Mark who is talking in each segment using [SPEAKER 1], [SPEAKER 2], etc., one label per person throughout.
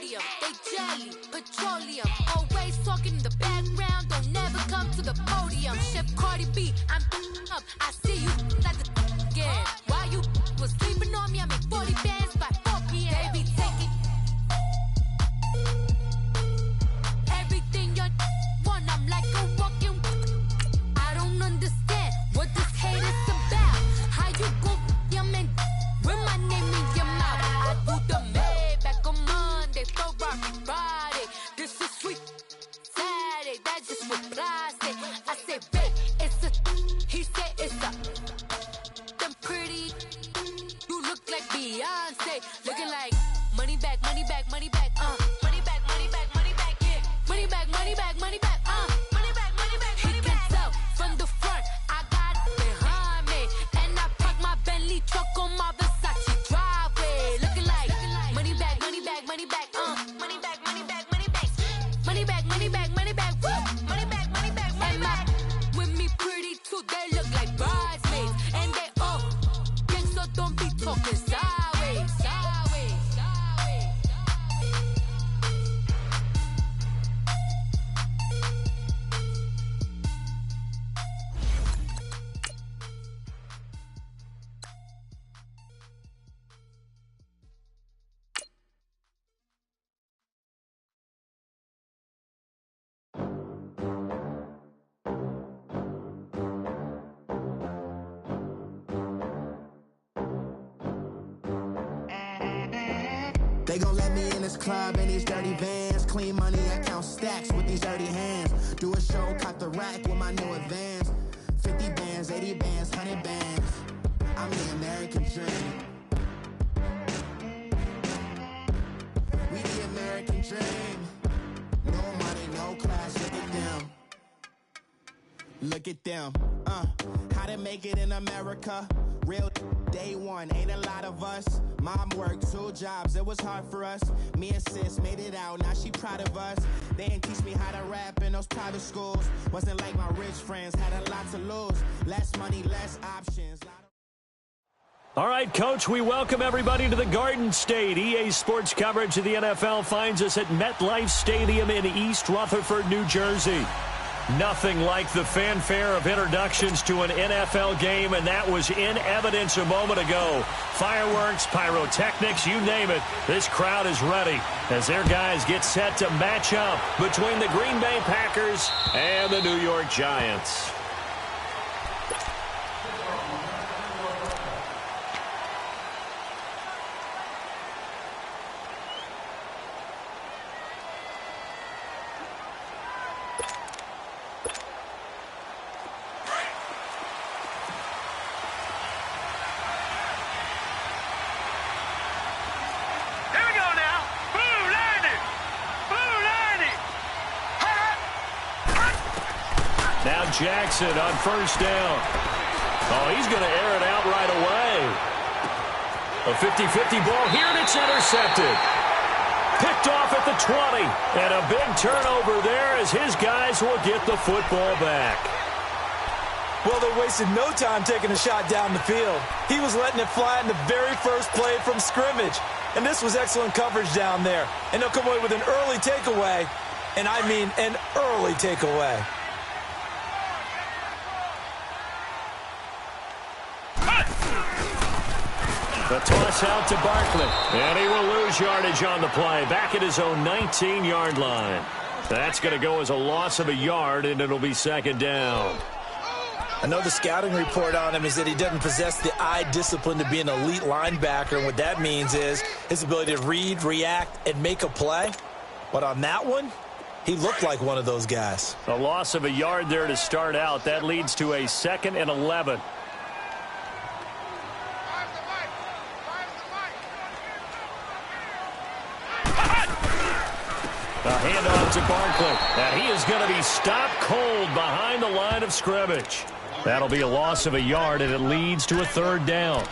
[SPEAKER 1] podium. They jelly, petroleum. Always talking in the background, don't never come to the podium. Chef Cardi B, I'm up. I see you like the again. While you was sleeping on me, I make 40 bands by 4 p.m. Baby, take it. Everything you want, I'm like a walking. I don't understand what this hate is about. How you go, your man, with my name in your mouth. I do the Maybach on Monday, Ferrari Friday. This is sweet Saturday, that's just what I say. I say, babe, it's a, he said it's a. Them pretty, you look like Beyonce, looking like money back, money back, money back, money back, money back, money back, yeah, money back, money back, money back, money back, money back, money back. He can tell from the front, I got it behind me, and I park my Bentley truck on my Versace driveway, looking like money back, money back, money back, money back, money back, money back, money back, money back, money back, money back, money back, money back. With me pretty too, they look like bridesmaids, and they all gang, so don't be talking sideways, sideways, sideways.
[SPEAKER 2] They gon' let me in this club in these dirty vans. Clean money, I count stacks with these dirty hands. Do a show, cop the rack with my new advance. 50 bands, 80 bands, 100 bands. I'm the American dream. We the American dream. No money, no class, look at them. Look at them, how to make it in America. Real day one, ain't a lot of us. Mom worked 2 jobs, it was hard for us. Me and sis made it out, now she proud of us. They didn't teach me how to rap in those private schools. Wasn't like my rich friends, had a lot to lose. Less money, less options.
[SPEAKER 3] All right, Coach, we welcome everybody to the Garden State. EA Sports coverage of the NFL finds us at MetLife Stadium in East Rutherford, New Jersey. Nothing like the fanfare of introductions to an NFL game, and that was in evidence a moment ago. Fireworks, pyrotechnics, you name it. This crowd is ready as their guys get set to match up between the Green Bay Packers and the New York Giants. Jackson on first down. Oh, he's going to air it out right away. A 50-50 ball here, and it's intercepted. Picked off at the 20. And a big turnover there as his guys will get the football back.
[SPEAKER 4] Well, they wasted no time taking a shot down the field. He was letting it fly in the very first play from scrimmage. And this was excellent coverage down there. And they'll come away with an early takeaway. And I mean an early takeaway.
[SPEAKER 3] The toss out to Barkley, and he will lose yardage on the play, back at his own 19-yard line. That's going to go as a loss of a yard, and it'll be second down.
[SPEAKER 4] I know the scouting report on him is that he doesn't possess the eye discipline to be an elite linebacker, and what that means is his ability to read, react, and make a play. But on that one, he looked like one of those guys.
[SPEAKER 3] A loss of a yard there to start out. That leads to a 2nd and 11. A handoff to Barkley, and he is going to be stopped cold behind the line of scrimmage. That'll be a loss of a yard, and it leads to a 3rd down.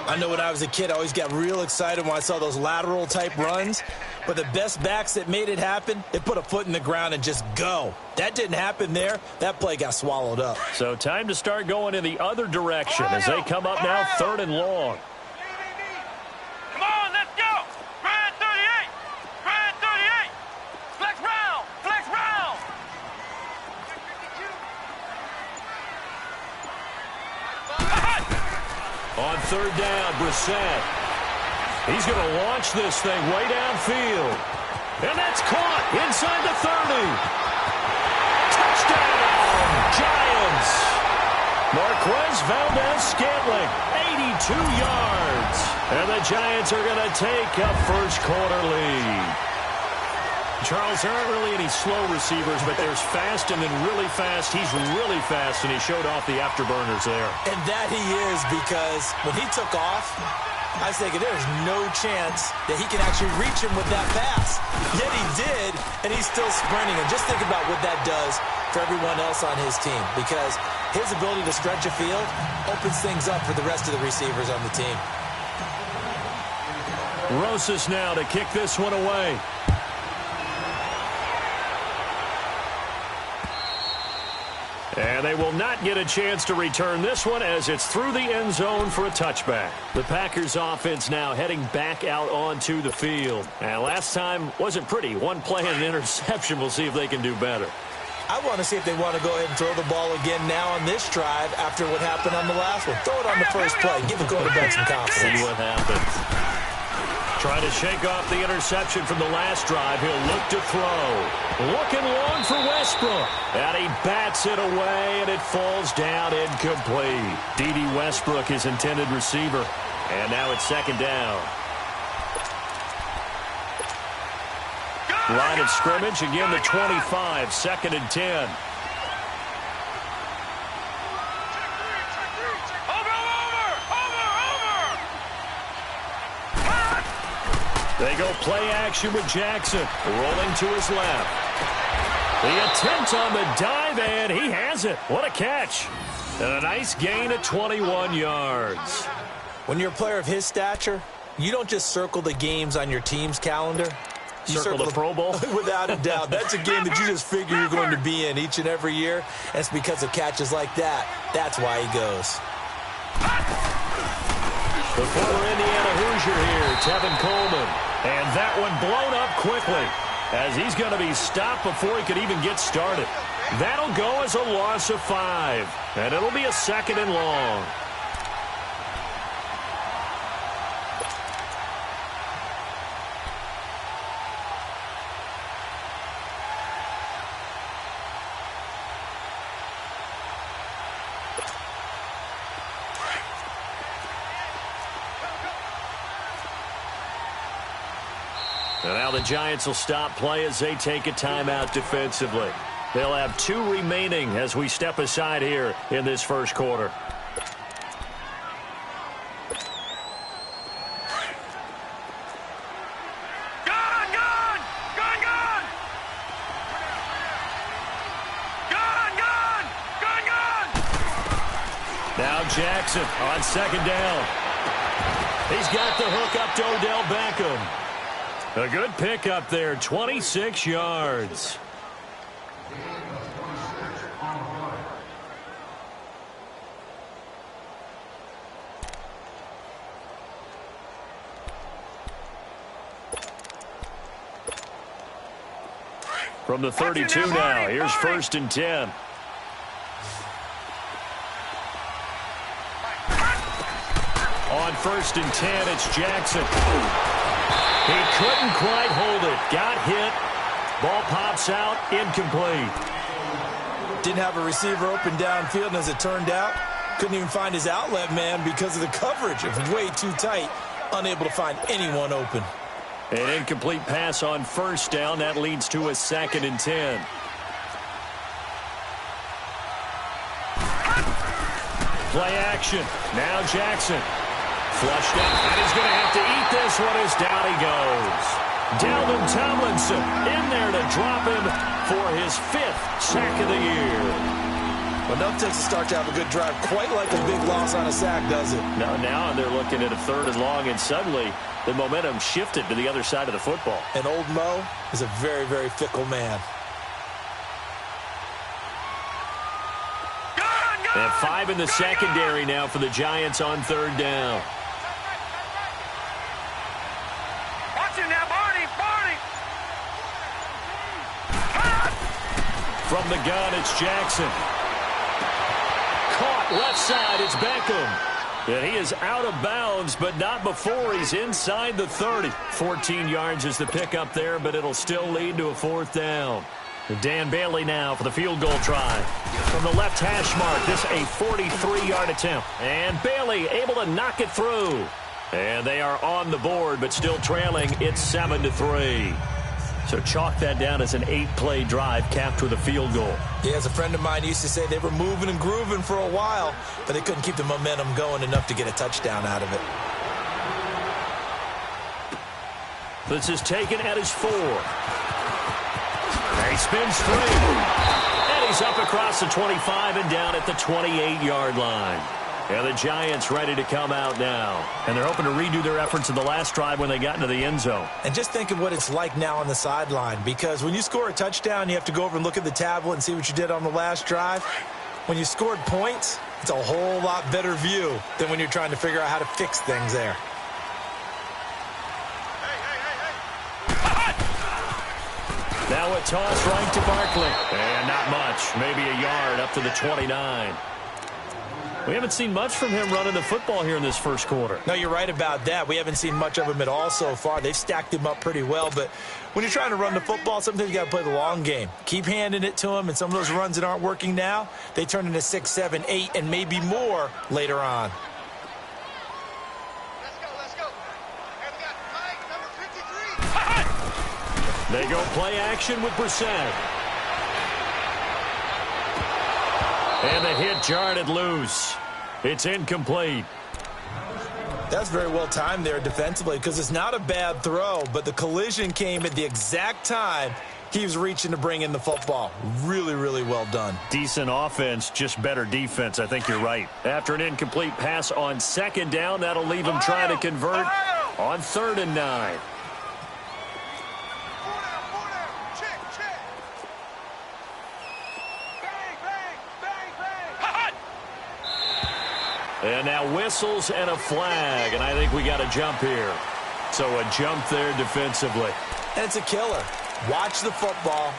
[SPEAKER 4] I know when I was a kid, I always got real excited when I saw those lateral-type runs. But the best backs that made it happen, they put a foot in the ground and just go. That didn't happen there. That play got swallowed up.
[SPEAKER 3] So time to start going in the other direction as they come up now 3rd and long.
[SPEAKER 5] Come on, let's go. Ryan 38. Ryan
[SPEAKER 3] third down. Brissett. He's going to launch this thing way downfield. And that's caught inside the 30. Touchdown, Giants. Marquez Valdez-Scantling, 82 yards. And the Giants are going to take a first-quarter lead. Charles, there aren't really any slow receivers, but there's fast and then really fast. He's really fast, and he showed off the afterburners there.
[SPEAKER 4] And that he is, because when he took off, I was thinking there's no chance that he can actually reach him with that pass. Yet he did, and he's still sprinting. And just think about what that does for everyone else on his team, because his ability to stretch a field opens things up for the rest of the receivers on the team.
[SPEAKER 3] Rosas now to kick this one away. And they will not get a chance to return this one as it's through the end zone for a touchback. The Packers offense now heading back out onto the field. And last time wasn't pretty. One play and an interception. We'll see if they can do better.
[SPEAKER 4] I want to see if they want to go ahead and throw the ball again now on this drive after what happened on the last one. Throw it on the first play. Give the quarterback some confidence.
[SPEAKER 3] See what happens. Trying to shake off the interception from the last drive. He'll look to throw. Looking long for Westbrook. And he bats it away, and it falls down incomplete. D.D. Westbrook, his intended receiver. And now it's second down. Line of scrimmage, again the 25, second and 10. They go play action with Jackson, rolling to his left. The attempt on the dive, and he has it. What a catch. And a nice gain of 21 yards.
[SPEAKER 4] When you're a player of his stature, you don't just circle the games on your team's calendar. You
[SPEAKER 3] circle the Pro Bowl?
[SPEAKER 4] Without a doubt. That's a game that you just figure you're going to be in each and every year. And it's because of catches like that. That's why he goes.
[SPEAKER 3] The former Indiana Hoosier here, Tevin Coleman. And that one blown up quickly as he's going to be stopped before he could even get started. That'll go as a loss of 5. And it'll be a second and long. And now the Giants will stop play as they take a timeout defensively. They'll have 2 remaining as we step aside here in this first quarter. Now Jackson on second down. He's got the hook up to Odell Beckham. A good pickup there, 26 yards. From the 32 now, here's first and 10. On first and 10, it's Jackson. He couldn't quite hold it. Got hit. Ball pops out. Incomplete.
[SPEAKER 4] Didn't have a receiver open downfield, and as it turned out, couldn't even find his outlet man because of the coverage. It was way too tight. Unable to find anyone open.
[SPEAKER 3] An incomplete pass on first down. That leads to a second and 10. Play action. Now Jackson. Flushed out, and he's going to have to eat this one as down he goes. Dalvin Tomlinson in there to drop him for his 5th sack of the year.
[SPEAKER 4] Well, no takes a start to have a good drive, quite like a big loss on a sack, does it?
[SPEAKER 3] No, now they're looking at a third and long, and suddenly the momentum shifted to the other side of the football.
[SPEAKER 4] And old Mo is a very, very fickle man.
[SPEAKER 3] And 5 in the secondary now for the Giants on third down. From the gun, it's Jackson. Caught left side, it's Beckham. And he is out of bounds, but not before he's inside the 30. 14 yards is the pickup there, but it'll still lead to a 4th down. Dan Bailey now for the field goal try. From the left hash mark, this a 43-yard attempt. And Bailey able to knock it through. And they are on the board, but still trailing. It's 7-3. So chalk that down as an 8-play drive capped with a field goal.
[SPEAKER 4] Yeah, as a friend of mine used to say, they were moving and grooving for a while, but they couldn't keep the momentum going enough to get a touchdown out of it.
[SPEAKER 3] This is taken at his 4. He spins through. And he's up across the 25 and down at the 28-yard line. And the Giants ready to come out now. And they're hoping to redo their efforts in the last drive when they got into the end zone.
[SPEAKER 4] And just think of what it's like now on the sideline, because when you score a touchdown, you have to go over and look at the tablet and see what you did on the last drive. When you scored points, it's a whole lot better view than when you're trying to figure out how to fix things there.
[SPEAKER 3] Now a toss right to Barkley. And not much. Maybe a yard up to the 29. We haven't seen much from him running the football here in this first quarter.
[SPEAKER 4] No, you're right about that. We haven't seen much of him at all so far. They've stacked him up pretty well, but when you're trying to run the football, sometimes you got to play the long game. Keep handing it to him, and some of those runs that aren't working now, they turn into 6, 7, 8, and maybe more later on.
[SPEAKER 5] Let's go. And we got Mike, number 53.
[SPEAKER 3] They go play action with Brissett. And the hit jarred it loose. It's incomplete.
[SPEAKER 4] That's very well timed there defensively, because it's not a bad throw, but the collision came at the exact time he was reaching to bring in the football. Really, really well done.
[SPEAKER 3] Decent offense, just better defense. I think you're right. After an incomplete pass on 2nd down, that'll leave him trying to convert on 3rd and 9. And now whistles and a flag, and I think we got a jump here. So a jump there defensively.
[SPEAKER 4] And it's a killer. Watch the football.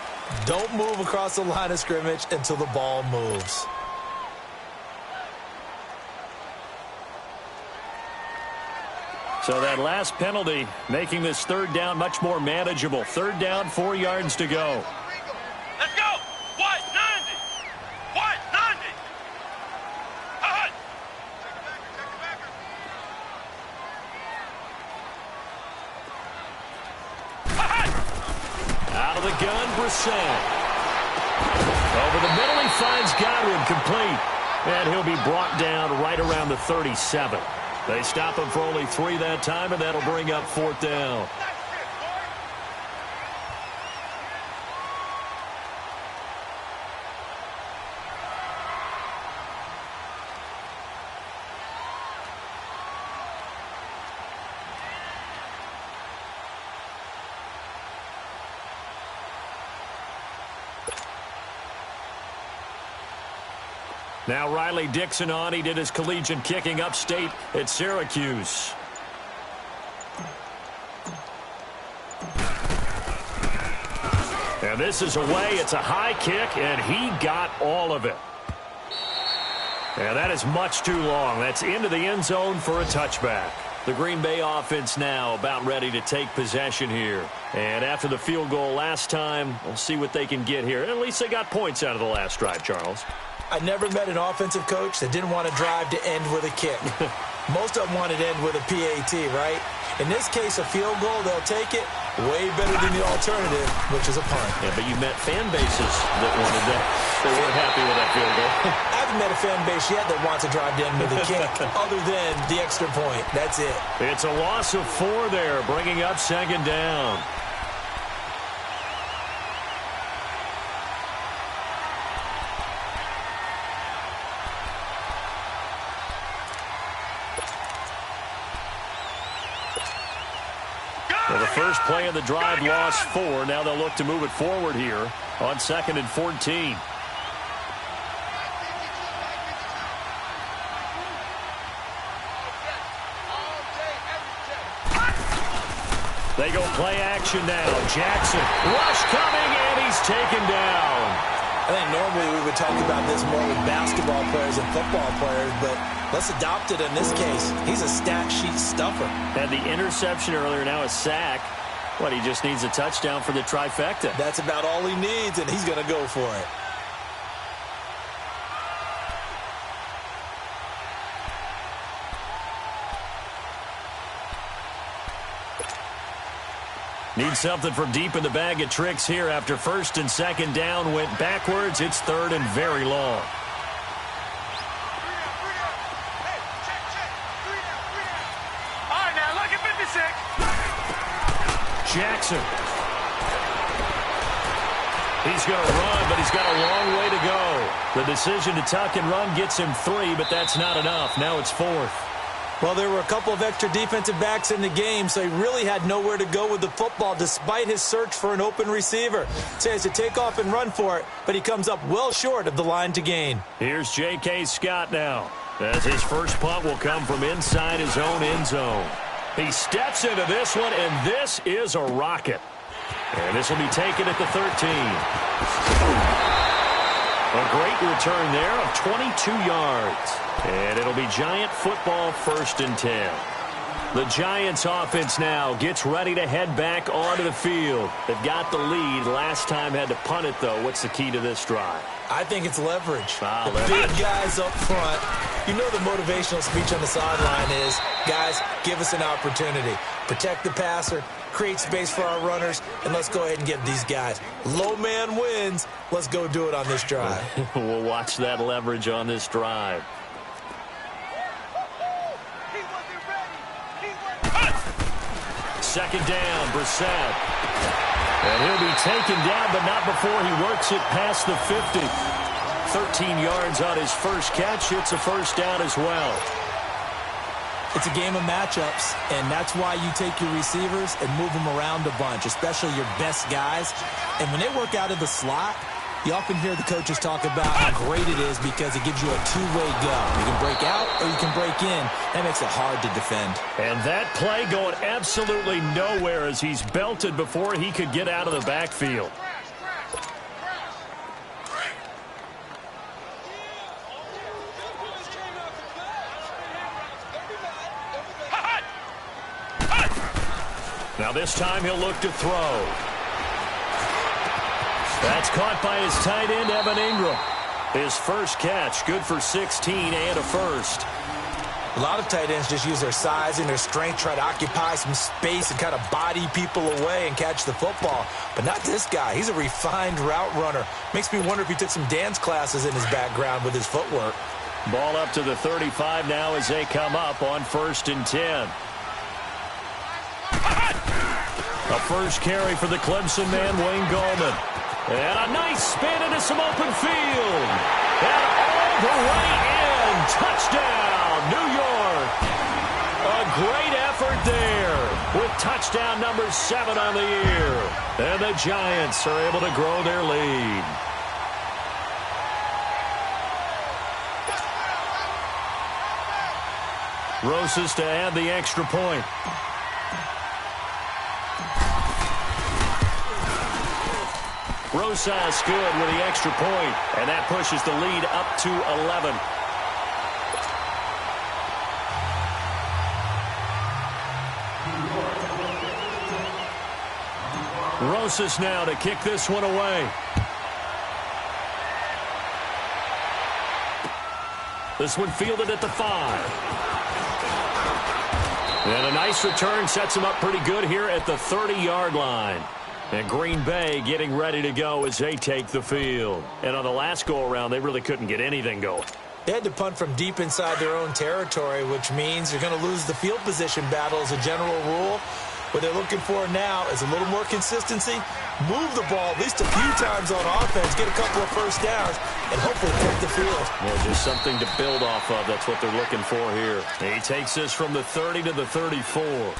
[SPEAKER 4] Don't move across the line of scrimmage until the ball moves.
[SPEAKER 3] So that last penalty making this 3rd down much more manageable. 3rd down, 4 yards to go.
[SPEAKER 5] Let's go. What? 90. What? 90.
[SPEAKER 3] Out of the gun, Brissett. Over the middle, he finds Godwin complete. And he'll be brought down right around the 37. They stop him for only 3 that time, and that'll bring up 4th down. Now Riley Dixon on. He did his collegiate kicking upstate at Syracuse. And this is away. It's a high kick, and he got all of it. And that is much too long. That's into the end zone for a touchback. The Green Bay offense now about ready to take possession here. And after the field goal last time, we'll see what they can get here. At least they got points out of the last drive, Charles.
[SPEAKER 4] I never met an offensive coach that didn't want to drive to end with a kick. Most of them wanted to end with a PAT, right? In this case, a field goal, they'll take it. Way better than the alternative, which is a punt.
[SPEAKER 3] Yeah, but you met fan bases that wanted that. They weren't happy with that field goal.
[SPEAKER 4] I haven't met a fan base yet that wants to drive to end with a kick other than the extra point. That's it.
[SPEAKER 3] It's a loss of 4 there, bringing up 2nd down. Well, the first play of the drive lost 4. Now they'll look to move it forward here on 2nd and 14. They go play action now. Jackson, rush coming, and he's taken down.
[SPEAKER 4] I think normally we would talk about this more with basketball players and football players, but let's adopt it in this case. He's a stat sheet stuffer.
[SPEAKER 3] Had the interception earlier, now a sack. What, he just needs a touchdown for the trifecta.
[SPEAKER 4] That's about all he needs, and he's going to go for it.
[SPEAKER 3] Needs something from deep in the bag of tricks here after first and second down went backwards. It's third and very long.
[SPEAKER 5] All right, now look at 56.
[SPEAKER 3] Jackson. He's going to run, but he's got a long way to go. The decision to tuck and run gets him 3, but that's not enough. Now it's 4th.
[SPEAKER 4] Well, there were a couple of extra defensive backs in the game, so he really had nowhere to go with the football despite his search for an open receiver. So he has to take off and run for it, but he comes up well short of the line to gain.
[SPEAKER 3] Here's J.K. Scott now, as his first punt will come from inside his own end zone. He steps into this one, and this is a rocket. And this will be taken at the 13. A great return there of 22 yards. And it'll be Giant football, 1st and 10. The Giants offense now gets ready to head back onto the field. They've got the lead. Last time had to punt it, though. What's the key to this drive?
[SPEAKER 4] I think it's leverage. The
[SPEAKER 3] Leverage.
[SPEAKER 4] big guys up front. You know the motivational speech on the sideline is, guys, give us an opportunity. Protect the passer, create space for our runners, and let's go ahead and get these guys. Low man wins. Let's go do it on this drive.
[SPEAKER 3] We'll watch that leverage on this drive. Second down, Brissett. And he'll be taken down, but not before he works it past the 50. 13 yards on his first catch. It's a first down as well.
[SPEAKER 4] It's a game of matchups, and that's why you take your receivers and move them around a bunch, especially your best guys. And when they work out of the slot, you often hear the coaches talk about how great it is because it gives you a two-way go. You can break out or you can break in. That makes it hard to defend.
[SPEAKER 3] And that play going absolutely nowhere as he's belted before he could get out of the backfield. Now this time he'll look to throw. That's caught by his tight end, Evan Ingram. His first catch, good for 16 and a first.
[SPEAKER 4] A lot of tight ends just use their size and their strength, try to occupy some space and kind of body people away and catch the football. But not this guy. He's a refined route runner. Makes me wonder if he took some dance classes in his background with his footwork.
[SPEAKER 3] Ball up to the 35 now as they come up on 1st and 10. A first carry for the Clemson man, Wayne Gallman. And a nice spin into some open field. And all the way in. Touchdown, New York. A great effort there with touchdown number 7 on the year. And the Giants are able to grow their lead. Rosas to add the extra point. Rosas good with the extra point, and that pushes the lead up to 11. Rosas now to kick this one away. This one fielded at the 5. And a nice return sets him up pretty good here at the 30-yard line. And Green Bay getting ready to go as they take the field. And on the last go-around, they really couldn't get anything going.
[SPEAKER 4] They had to punt from deep inside their own territory, which means they're going to lose the field position battle as a general rule. What they're looking for now is a little more consistency, move the ball at least a few times on offense, get a couple of first downs, and hopefully take the field.
[SPEAKER 3] Yeah, just something to build off of. That's what they're looking for here. He takes this from the 30 to the 34.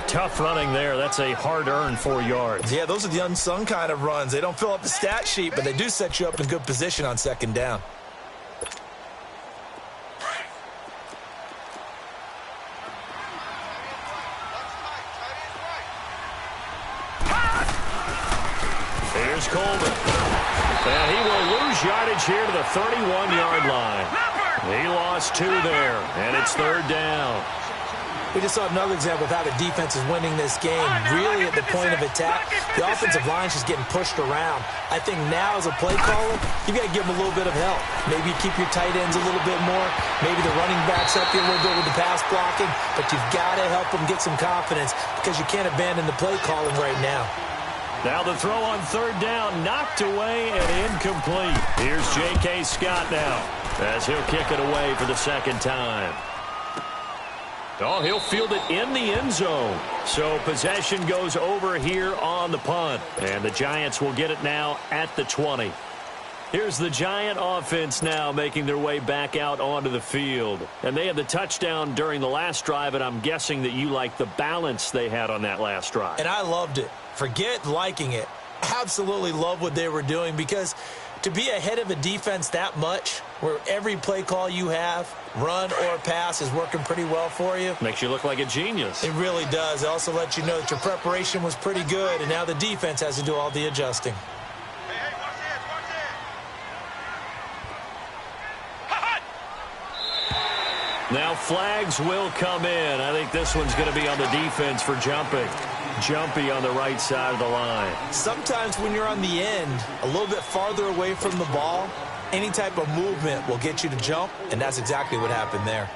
[SPEAKER 3] Tough running there. That's a hard-earned 4 yards.
[SPEAKER 4] Yeah, those are the unsung kind of runs. They don't fill up the stat sheet, but they do set you up in good position on second down. Here's
[SPEAKER 3] Coleman. And he will lose yardage here to the 31-yard line. He lost 2 there, and it's 3rd down.
[SPEAKER 4] We just saw another example of how the defense is winning this game. Really at the point of attack, the offensive line's just getting pushed around. I think now as a play caller, you got to give them a little bit of help. Maybe keep your tight ends a little bit more. Maybe the running backs help you a little bit with the pass blocking. But you've got to help them get some confidence because you can't abandon the play calling right now.
[SPEAKER 3] Now the throw on 3rd down, knocked away and incomplete. Here's J.K. Scott now as he'll kick it away for the 2nd time. Oh, he'll field it in the end zone. So possession goes over here on the punt. And the Giants will get it now at the 20. Here's the Giant offense now making their way back out onto the field. And they had the touchdown during the last drive, and I'm guessing that you like the balance they had on that last drive.
[SPEAKER 4] And I loved it. Forget liking it. Absolutely love what they were doing because to be ahead of a defense that much, where every play call you have, run or pass, is working pretty well for you.
[SPEAKER 3] Makes you look like a genius.
[SPEAKER 4] It really does. It also lets you know that your preparation was pretty good, and now the defense has to do all the adjusting.
[SPEAKER 5] Hey, watch this,
[SPEAKER 3] Now flags will come in. I think this one's going to be on the defense for jumping. Jumpy on the right side of the line.
[SPEAKER 4] Sometimes when you're on the end, a little bit farther away from the ball, any type of movement will get you to jump, and that's exactly what happened there.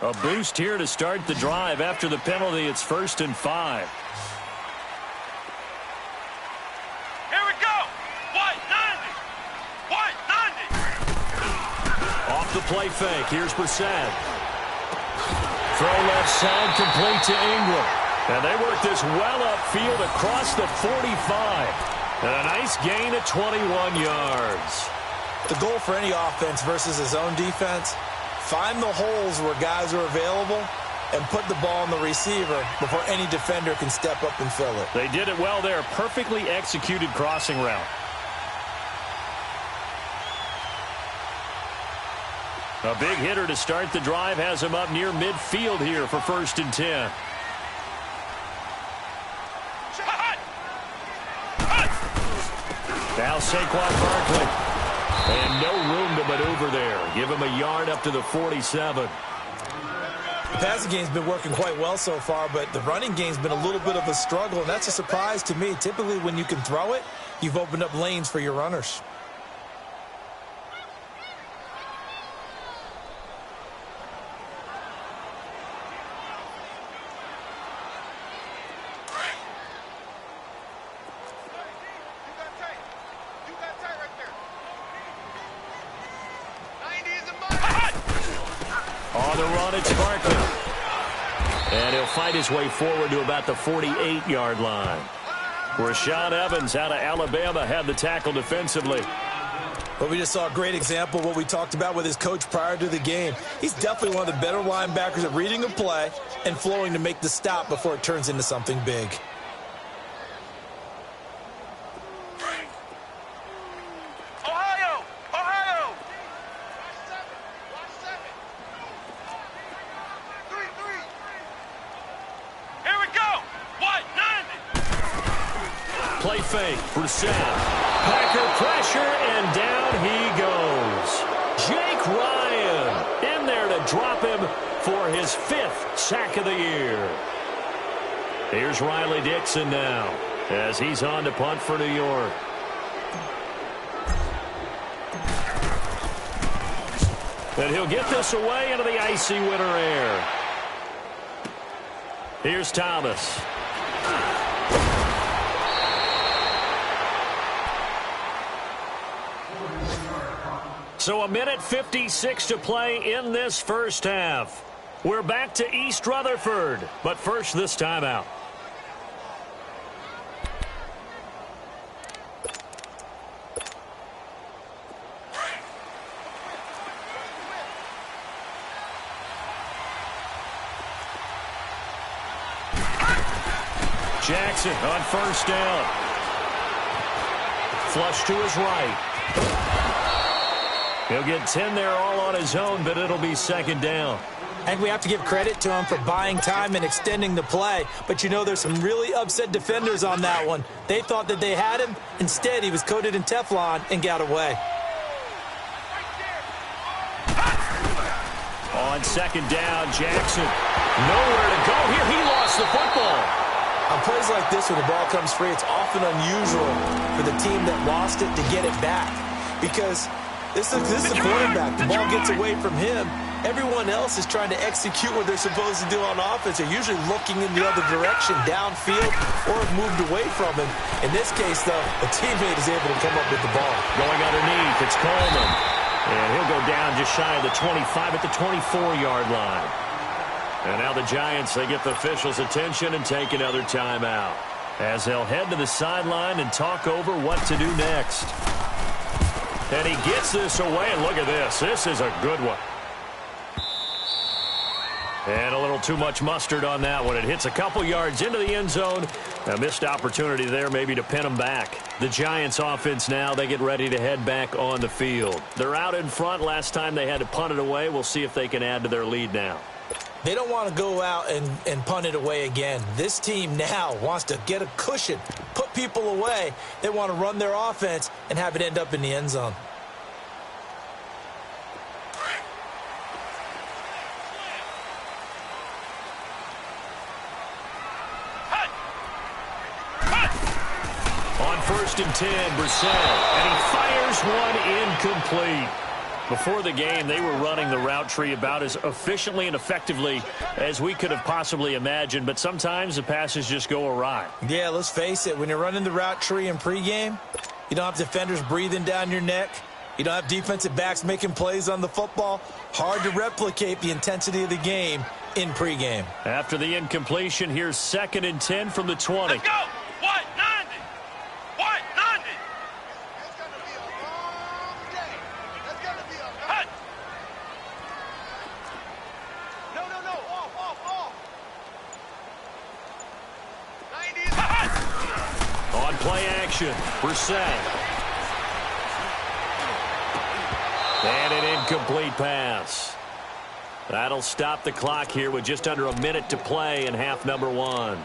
[SPEAKER 3] A boost here to start the drive. After the penalty, it's 1st and 5.
[SPEAKER 5] Here we go. White 90. White 90.
[SPEAKER 3] Off the play fake. Here's Brissett. Throw left side, complete to Ingram. And they work this well upfield across the 45. And a nice gain of 21 yards.
[SPEAKER 4] The goal for any offense versus a zone defense, find the holes where guys are available and put the ball on the receiver before any defender can step up and fill it.
[SPEAKER 3] They did it well there. Perfectly executed crossing route. A big hitter to start the drive has him up near midfield here for 1st and 10. Now Saquon Barkley. And no room to maneuver there. Give him a yard up to the 47.
[SPEAKER 4] The passing game's been working quite well so far, but the running game's been a little bit of a struggle, and that's a surprise to me. Typically, when you can throw it, you've opened up lanes for your runners.
[SPEAKER 3] On the run, it's Barkley. And he'll fight his way forward to about the 48-yard line. Rashaan Evans out of Alabama had the tackle defensively.
[SPEAKER 4] But we just saw a great example of what we talked about with his coach prior to the game. He's definitely one of the better linebackers at reading a play and flowing to make the stop before it turns into something big.
[SPEAKER 5] Ohio! Ohio! Watch 7. 3-3. Here we go. White 90.
[SPEAKER 3] Play fake. Brissett. Packer pressure, and down he goes. Jake Ryan in there to drop him for his 5th sack of the year. Here's Riley Dixon now as he's on to punt for New York. And he'll get this away into the icy winter air. Here's Thomas. So a minute 56 to play in this first half. We're back to East Rutherford, but first this timeout. Jackson on first down. Flush to his right. He'll get 10 there all on his own, but it'll be second down.
[SPEAKER 4] And we have to give credit to him for buying time and extending the play. But you know, there's some really upset defenders on that one. They thought that they had him. Instead, he was coated in Teflon and got away.
[SPEAKER 3] On second down, Jackson. Nowhere to go here. He lost the football.
[SPEAKER 4] On plays like this where the ball comes free, it's often unusual for the team that lost it to get it back. Because this is a quarterback. The ball gets away from him. Everyone else is trying to execute what they're supposed to do on offense. They're usually looking in the other direction, downfield, or have moved away from him. In this case, though, a teammate is able to come up with the ball.
[SPEAKER 3] Going underneath, it's Coleman. And he'll go down just shy of the 25 at the 24-yard line. And now the Giants, they get the officials' attention and take another timeout as they'll head to the sideline and talk over what to do next. And he gets this away, and look at this. This is a good one. And a little too much mustard on that one. It hits a couple yards into the end zone. A missed opportunity there maybe to pin them back. The Giants offense now, they get ready to head back on the field. They're out in front. Last time they had to punt it away. We'll see if they can add to their lead now.
[SPEAKER 4] They don't want to go out and punt it away again. This team now wants to get a cushion, put people away. They want to run their offense and have it end up in the end zone.
[SPEAKER 3] On 1st and 10, Brissett, and he fires one incomplete. Before the game, they were running the route tree about as efficiently and effectively as we could have possibly imagined, but sometimes the passes just go awry.
[SPEAKER 4] Yeah, let's face it. When you're running the route tree in pregame, you don't have defenders breathing down your neck. You don't have defensive backs making plays on the football. Hard to replicate the intensity of the game in pregame.
[SPEAKER 3] After the incompletion, here's 2nd and 10 from the 20.
[SPEAKER 5] Let's go! What? 90! What? 90! It's going to be a long day. It's going to be a hut. No. Off. 90 is hot.
[SPEAKER 3] On play action, Brissett. And an incomplete pass. That'll stop the clock here with just under a minute to play in half number 1.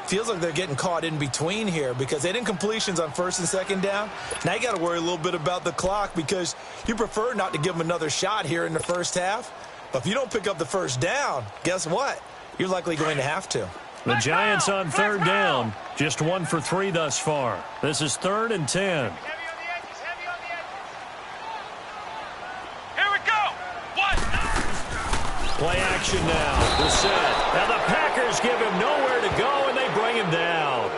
[SPEAKER 4] Feels like they're getting caught in between here because they had incompletions on 1st and 2nd down. Now you got to worry a little bit about the clock because you prefer not to give them another shot here in the first half. But if you don't pick up the first down, guess what? You're likely going to have to.
[SPEAKER 3] The Giants on 3rd down, just 1 for 3 thus far. This is 3rd and 10.
[SPEAKER 5] Heavy on the edges. Here we go. What?
[SPEAKER 3] Play action now. Brissett. Now the Packers give him nowhere to go, and they bring him down.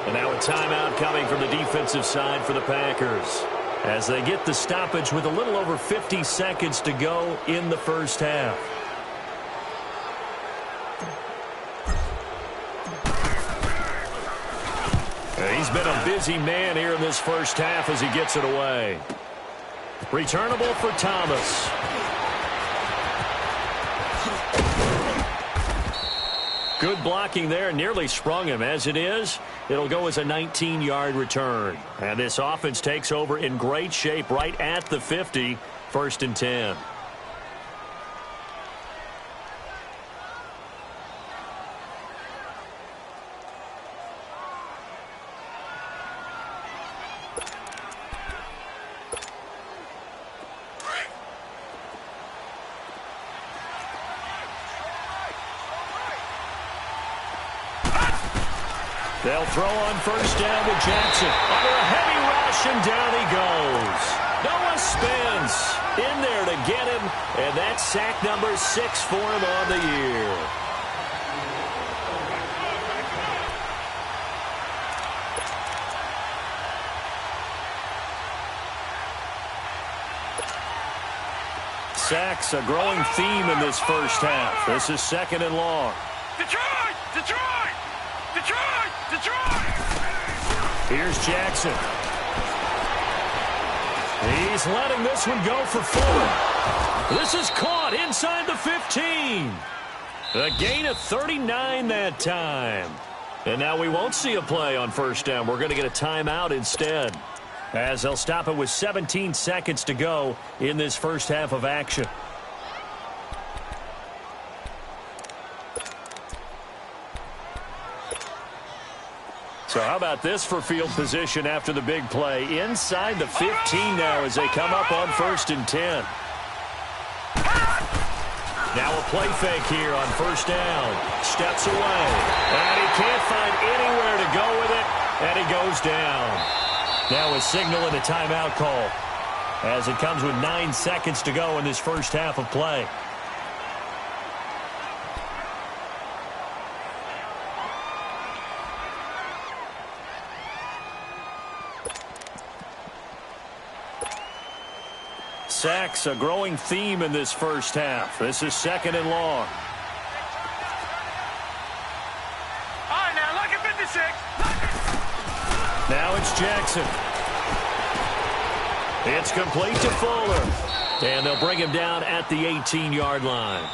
[SPEAKER 3] And now a timeout coming from the defensive side for the Packers as they get the stoppage with a little over 50 seconds to go in the first half. And he's been a busy man here in this first half as he gets it away. Returnable for Thomas. Good blocking there, nearly sprung him. As it is, it'll go as a 19-yard return. And this offense takes over in great shape right at the 50, 1st and 10. They'll throw on 1st down with Jackson. Under a heavy rush, and down he goes. Noah Spence in there to get him, and that's sack number 6 for him on the year. Sacks a growing theme in this first half. This is 2nd and long.
[SPEAKER 5] Detroit!
[SPEAKER 3] Here's Jackson. He's letting this one go for 4. This is caught inside the 15. A gain of 39 that time. And now we won't see a play on 1st down. We're going to get a timeout instead. as they'll stop it with 17 seconds to go in this first half of action. So how about this for field position after the big play? Inside the 15 now as they come up on 1st and 10. Now a play fake here on 1st down. Steps away. And he can't find anywhere to go with it. And he goes down. Now a signal and a timeout call as it comes with 9 seconds to go in this first half of play. Sacks, a growing theme in this first half. This is 2nd and long.
[SPEAKER 5] All right, now look at 56.
[SPEAKER 3] Now it's Jackson. It's complete to Fuller. And they'll bring him down at the 18-yard line.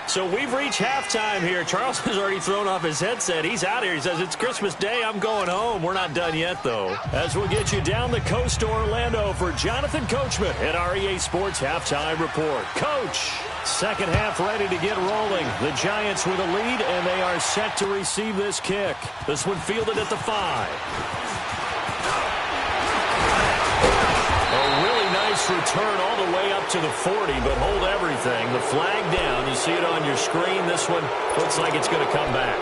[SPEAKER 3] So we've reached halftime here. Charles has already thrown off his headset. He's out here. He says, it's Christmas Day. I'm going home. We're not done yet, though. As we'll get you down the coast to Orlando for Jonathan Coachman at REA Sports Halftime Report. Coach, second half ready to get rolling. The Giants with a lead, and they are set to receive this kick. This one fielded at the 5. A really nice return all the way up to the 40, but hold everything. The flag down. You see it on your screen. This one looks like it's going to come back.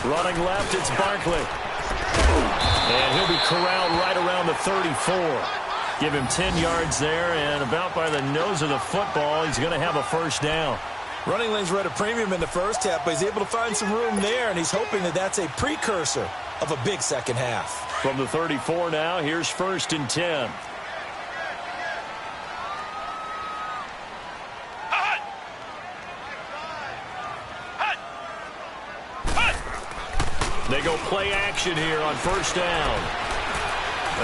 [SPEAKER 3] Running left, it's Barkley. And he'll be corralled right around the 34. Give him 10 yards there, and about by the nose of the football, he's going to have a first down.
[SPEAKER 4] Running lanes were at a premium in the first half, but he's able to find some room there, and he's hoping that that's a precursor of a big second half.
[SPEAKER 3] From the 34 now, here's 1st and 10. They go play action here on 1st down.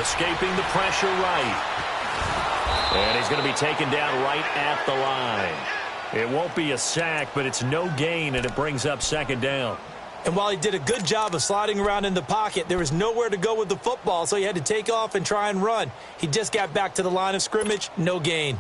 [SPEAKER 3] Escaping the pressure right. And he's going to be taken down right at the line. It won't be a sack, but it's no gain, and it brings up 2nd down.
[SPEAKER 4] And while he did a good job of sliding around in the pocket, there was nowhere to go with the football, so he had to take off and try and run. He just got back to the line of scrimmage, no gain.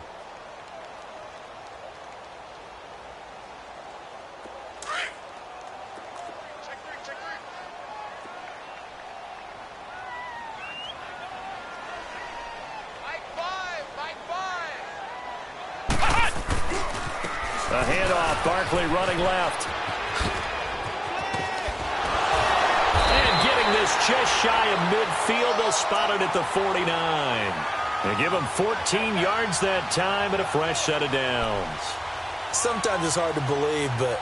[SPEAKER 3] A handoff, Barkley running left. And getting this just shy of midfield, they'll spot it at the 49. They give him 14 yards that time and a fresh set of downs.
[SPEAKER 4] Sometimes it's hard to believe, but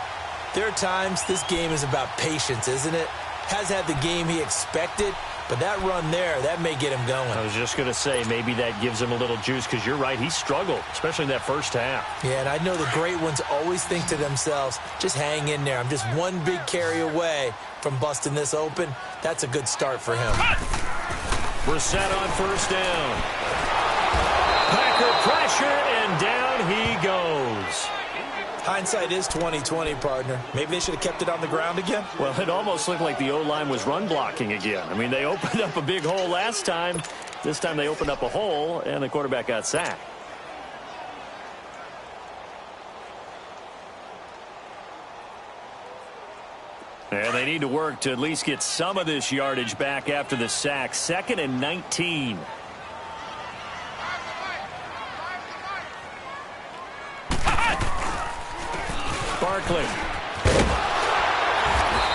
[SPEAKER 4] there are times this game is about patience, isn't it? Has had the game he expected, but that run there, that may get him going.
[SPEAKER 3] I was just going to say, maybe that gives him a little juice, because you're right, he struggled, especially in that first half.
[SPEAKER 4] Yeah, and I know the great ones always think to themselves, just hang in there. I'm just one big carry away from busting this open. That's a good start for him.
[SPEAKER 3] We're set on 1st down. Packer pressure, and down he goes.
[SPEAKER 4] Hindsight is 20/20, partner. Maybe they should have kept it on the ground again.
[SPEAKER 3] Well, it almost looked like the O-line was run blocking again. I mean, they opened up a big hole last time. This time they opened up a hole, and the quarterback got sacked. And they need to work to at least get some of this yardage back after the sack. 2nd and 19. Barkley.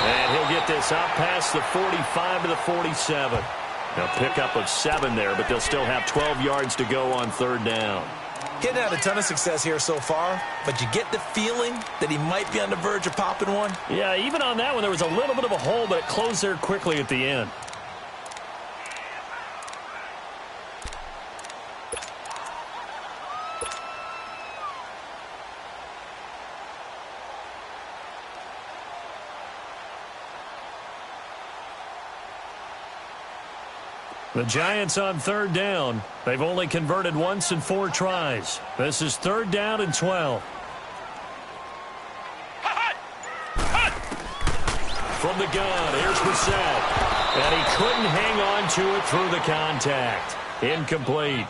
[SPEAKER 3] And he'll get this out past the 45 to the 47. Now pickup of 7 there, but they'll still have 12 yards to go on 3rd down.
[SPEAKER 4] Getting had a ton of success here so far, but you get the feeling that he might be on the verge of popping one.
[SPEAKER 3] Yeah, even on that one, there was a little bit of a hole, but it closed there quickly at the end. The Giants on third down. They've only converted once in 4 tries. This is 3rd down and 12. From the gun, here's Brissett. And he couldn't hang on to it through the contact. Incomplete.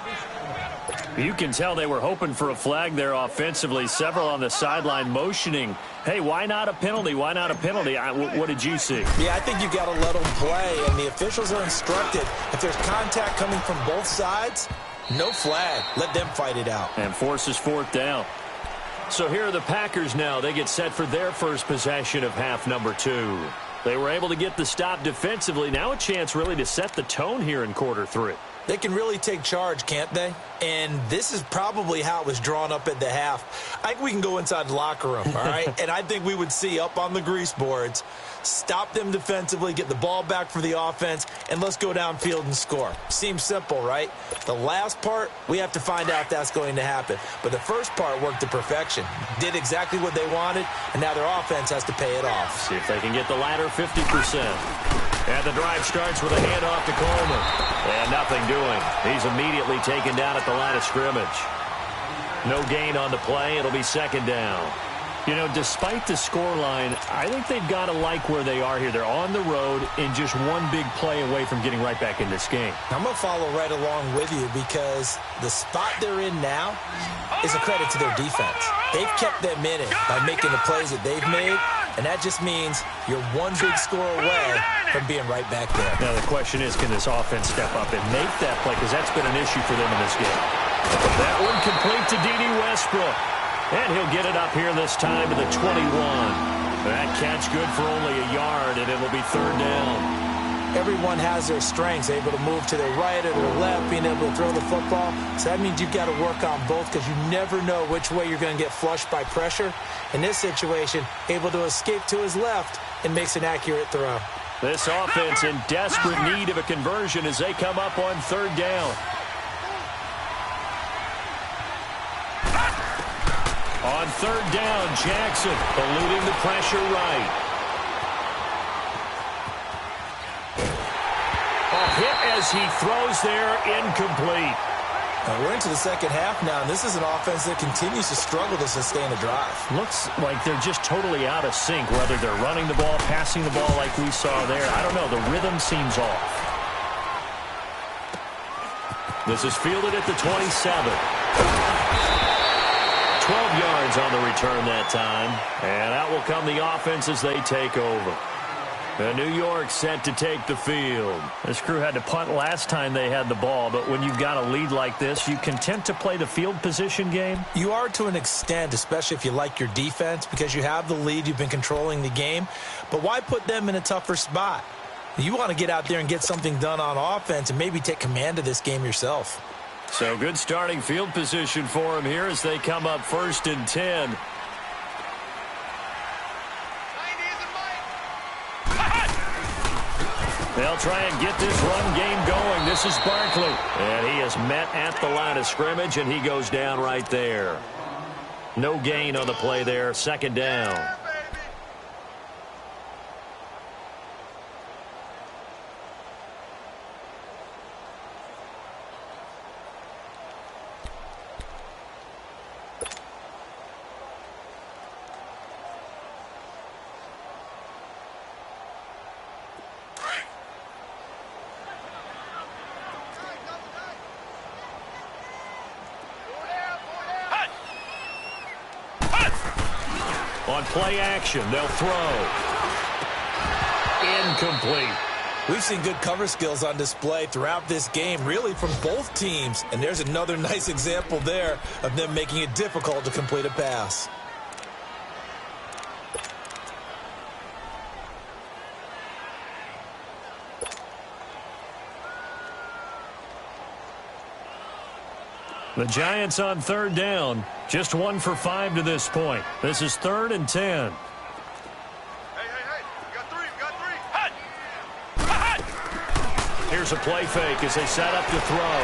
[SPEAKER 3] You can tell they were hoping for a flag there offensively. Several on the sideline motioning, hey, why not a penalty? Why not a penalty? What did you see?
[SPEAKER 4] Yeah, I think you got to let them play, and the officials are instructed. If there's contact coming from both sides, no flag. Let them fight it out.
[SPEAKER 3] And forces 4th down. So here are the Packers now. They get set for their first possession of half number 2. They were able to get the stop defensively. Now a chance really to set the tone here in quarter 3.
[SPEAKER 4] They can really take charge, can't they? And this is probably how it was drawn up at the half. I think we can go inside the locker room, all right? And I think we would see up on the grease boards, stop them defensively, get the ball back for the offense, and let's go downfield and score. Seems simple, right? The last part, we have to find out if that's going to happen. But the first part worked to perfection. Did exactly what they wanted, and now their offense has to pay it off.
[SPEAKER 3] See if they can get the latter 50%. And the drive starts with a handoff to Coleman. And nothing doing. He's immediately taken down at the line of scrimmage. No gain on the play. It'll be 2nd down. You know, despite the scoreline, I think they've got to like where they are here. They're on the road and just one big play away from getting right back in this game.
[SPEAKER 4] I'm going to follow right along with you because the spot they're in now is a credit to their defense. They've kept them in it by making the plays that they've made, and that just means you're one big score away from being right back there.
[SPEAKER 3] Now the question is, can this offense step up and make that play? Because that's been an issue for them in this game. That one complete to D.D. Westbrook. And he'll get it up here this time to the 21. That catch good for only a yard, and it'll be 3rd down.
[SPEAKER 4] Everyone has their strengths, able to move to their right or their left, being able to throw the football. So that means you've got to work on both because you never know which way you're going to get flushed by pressure. In this situation, able to escape to his left and makes an accurate throw.
[SPEAKER 3] This offense in desperate need of a conversion as they come up on 3rd down. On 3rd down, Jackson eluding the pressure right. A hit as he throws there, incomplete.
[SPEAKER 4] We're into the second half now, and this is an offense that continues to struggle to sustain a drive.
[SPEAKER 3] Looks like they're just totally out of sync, whether they're running the ball, passing the ball like we saw there. I don't know. The rhythm seems off. This is fielded at the 27. 12 yards on the return that time. And out will come the offense as they take over. And New York set to take the field. This crew had to punt last time they had the ball, but when you've got a lead like this, you content to play the field position game?
[SPEAKER 4] You are to an extent, especially if you like your defense, because you have the lead, you've been controlling the game. But why put them in a tougher spot? You want to get out there and get something done on offense and maybe take command of this game yourself.
[SPEAKER 3] So good starting field position for them here as they come up 1st and 10. They'll try and get this run game going. This is Barkley. And he is met at the line of scrimmage, and he goes down right there. No gain on the play there. 2nd down. On play action, they'll throw. Incomplete.
[SPEAKER 4] We've seen good cover skills on display throughout this game, really from both teams. And there's another nice example there of them making it difficult to complete a pass.
[SPEAKER 3] The Giants on 3rd down. Just 1 for 5 to this point. This is 3rd and 10.
[SPEAKER 5] Hey, you got 3, Hut! Hut!
[SPEAKER 3] Here's a play fake as they set up to throw.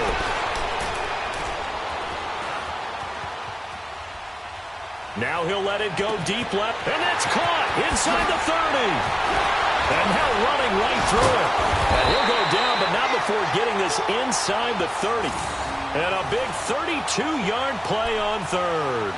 [SPEAKER 3] Now he'll let it go deep left, and that's caught inside the 30. And now running right through it. And he'll go down, but not before getting this inside the 30. And a big 32-yard play on third.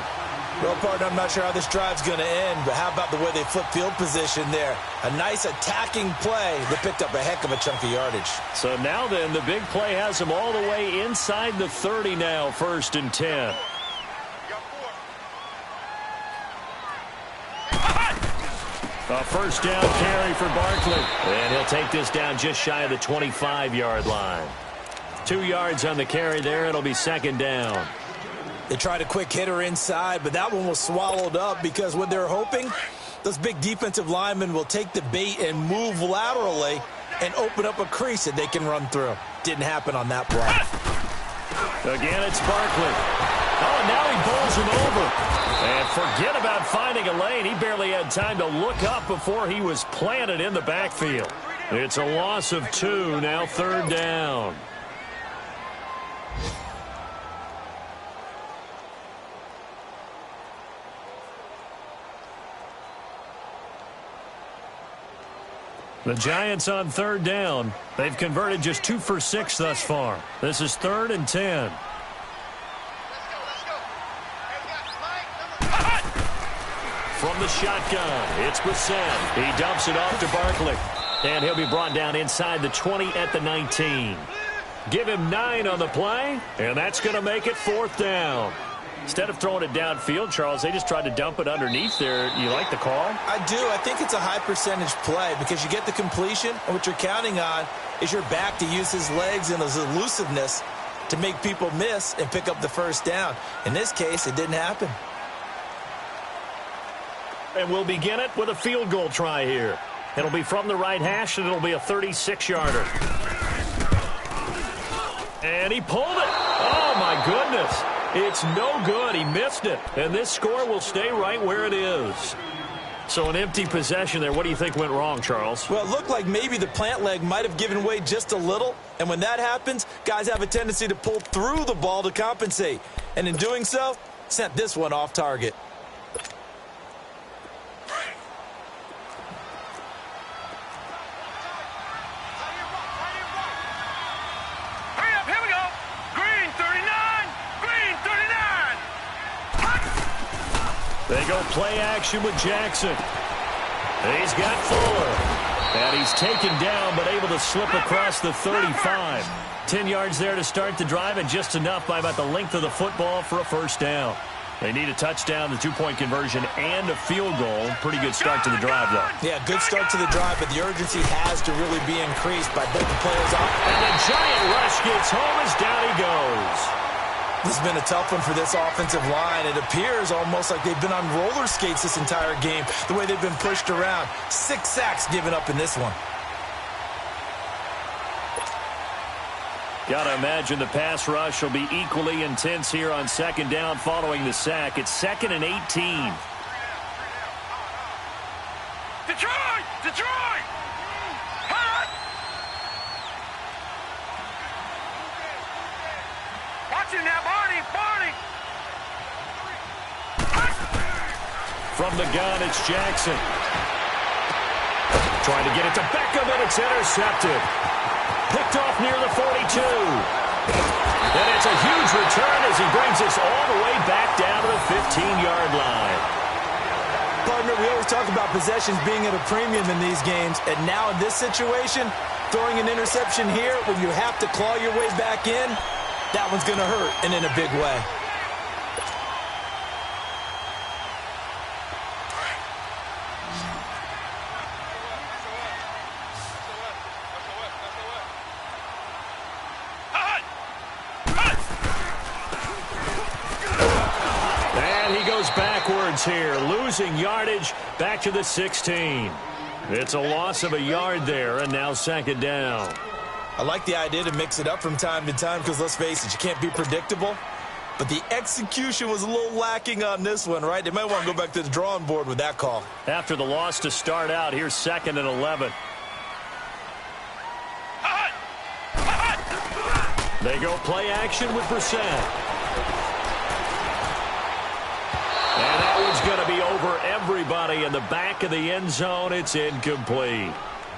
[SPEAKER 4] Well, partner, I'm not sure how this drive's going to end, but how about the way they flip field position there? A nice attacking play that picked up a heck of a chunk of yardage.
[SPEAKER 3] So now then, the big play has them all the way inside the 30 now, 1st and 10. A first down carry for Barkley. And he'll take this down just shy of the 25-yard line. 2 yards on the carry there. It'll be 2nd down.
[SPEAKER 4] They tried a quick hitter inside, but that one was swallowed up because what they're hoping, those big defensive linemen will take the bait and move laterally and open up a crease that they can run through. Didn't happen on that block.
[SPEAKER 3] Again, it's Barkley. Oh, and now he bowls him over. And forget about finding a lane. He barely had time to look up before he was planted in the backfield. It's a loss of 2, now 3rd down. The Giants on 3rd down. They've converted just 2 for 6 thus far. This is 3rd and 10. From the shotgun, it's Brissett. He dumps it off to Barkley. And he'll be brought down inside the 20 at the 19. Give him 9 on the play, and that's going to make it 4th down. Instead of throwing it downfield, Charles, they just tried to dump it underneath there. You like the call?
[SPEAKER 4] I do. I think it's a high percentage play because you get the completion, and what you're counting on is your back to use his legs and his elusiveness to make people miss and pick up the first down. In this case, it didn't happen.
[SPEAKER 3] And we'll begin it with a field goal try here. It'll be from the right hash, and it'll be a 36-yarder. And he pulled it. Oh, my goodness. It's no good. He missed it. And this score will stay right where it is. So an empty possession there. What do you think went wrong, Charles?
[SPEAKER 4] Well, it looked like maybe the plant leg might have given way just a little. And when that happens, guys have a tendency to pull through the ball to compensate. And in doing so, sent this one off target.
[SPEAKER 3] They go play action with Jackson. He's got Fuller. And he's taken down but able to slip across the 35. 10 yards there to start the drive and just enough by about the length of the football for a first down. They need a touchdown, the 2-point conversion, and a field goal. Pretty good start to the drive, though.
[SPEAKER 4] Yeah, good start to the drive, but the urgency has to really be increased by both the players off.
[SPEAKER 3] And the giant rush gets home as down he goes.
[SPEAKER 4] This has been a tough one for this offensive line. It appears almost like they've been on roller skates this entire game, the way they've been pushed around. 6 sacks given up in this one.
[SPEAKER 3] Got to imagine the pass rush will be equally intense here on 2nd down following the sack. It's 2nd and 18.
[SPEAKER 5] Detroit! Detroit! Hot! Watch it now, Barney! Barney!
[SPEAKER 3] From the gun, it's Jackson. Trying to get it to Beckham, and it's intercepted. Picked off near the 42. And it's a huge return as he brings us all the way back down to the 15-yard line.
[SPEAKER 4] Partner, we always talk about possessions being at a premium in these games, and now in this situation, throwing an interception here when you have to claw your way back in, that one's going to hurt, and in a big way.
[SPEAKER 3] Backwards here, losing yardage back to the 16. It's a loss of a yard there, and now 2nd down.
[SPEAKER 4] I like the idea to mix it up from time to time because, let's face it, you can't be predictable. But the execution was a little lacking on this one, right? They might want to go back to the drawing board with that call.
[SPEAKER 3] After the loss to start out, here's 2nd and 11. They go play action with Brissett. And that one's going to be over everybody in the back of the end zone. It's incomplete.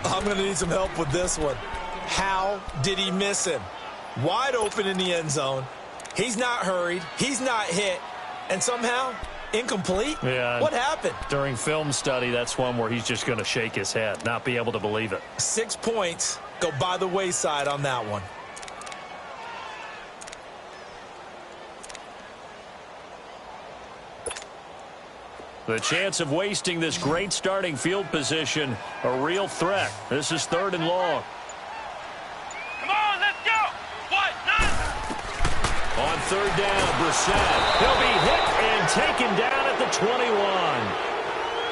[SPEAKER 4] I'm going to need some help with this one. How did he miss him? Wide open in the end zone. He's not hurried. He's not hit. And somehow, incomplete?
[SPEAKER 3] Yeah.
[SPEAKER 4] What happened?
[SPEAKER 3] During film study, that's one where he's just going to shake his head, not be able to believe it.
[SPEAKER 4] 6 points go by the wayside on that one.
[SPEAKER 3] The chance of wasting this great starting field position, a real threat. This is 3rd and long.
[SPEAKER 5] Come on, let's go. What? None.
[SPEAKER 3] On 3rd down, Brissett. He'll be hit and taken down at the 21.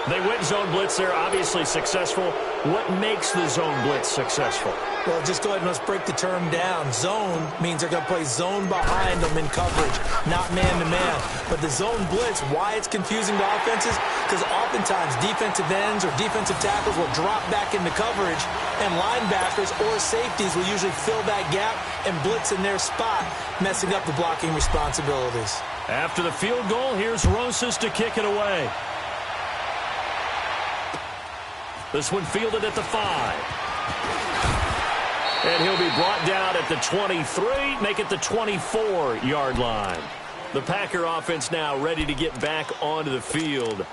[SPEAKER 3] They went zone blitz there, obviously successful. What makes the zone blitz successful?
[SPEAKER 4] Well, just go ahead and let's break the term down. Zone means they're going to play zone behind them in coverage, not man-to-man. But the zone blitz, why it's confusing to offenses? Because oftentimes defensive ends or defensive tackles will drop back into coverage, and linebackers or safeties will usually fill that gap and blitz in their spot, messing up the blocking responsibilities.
[SPEAKER 3] After the field goal, here's Rosas to kick it away. This one fielded at the 5. And he'll be brought down at the 23, make it the 24-yard line. The Packer offense now ready to get back onto the field.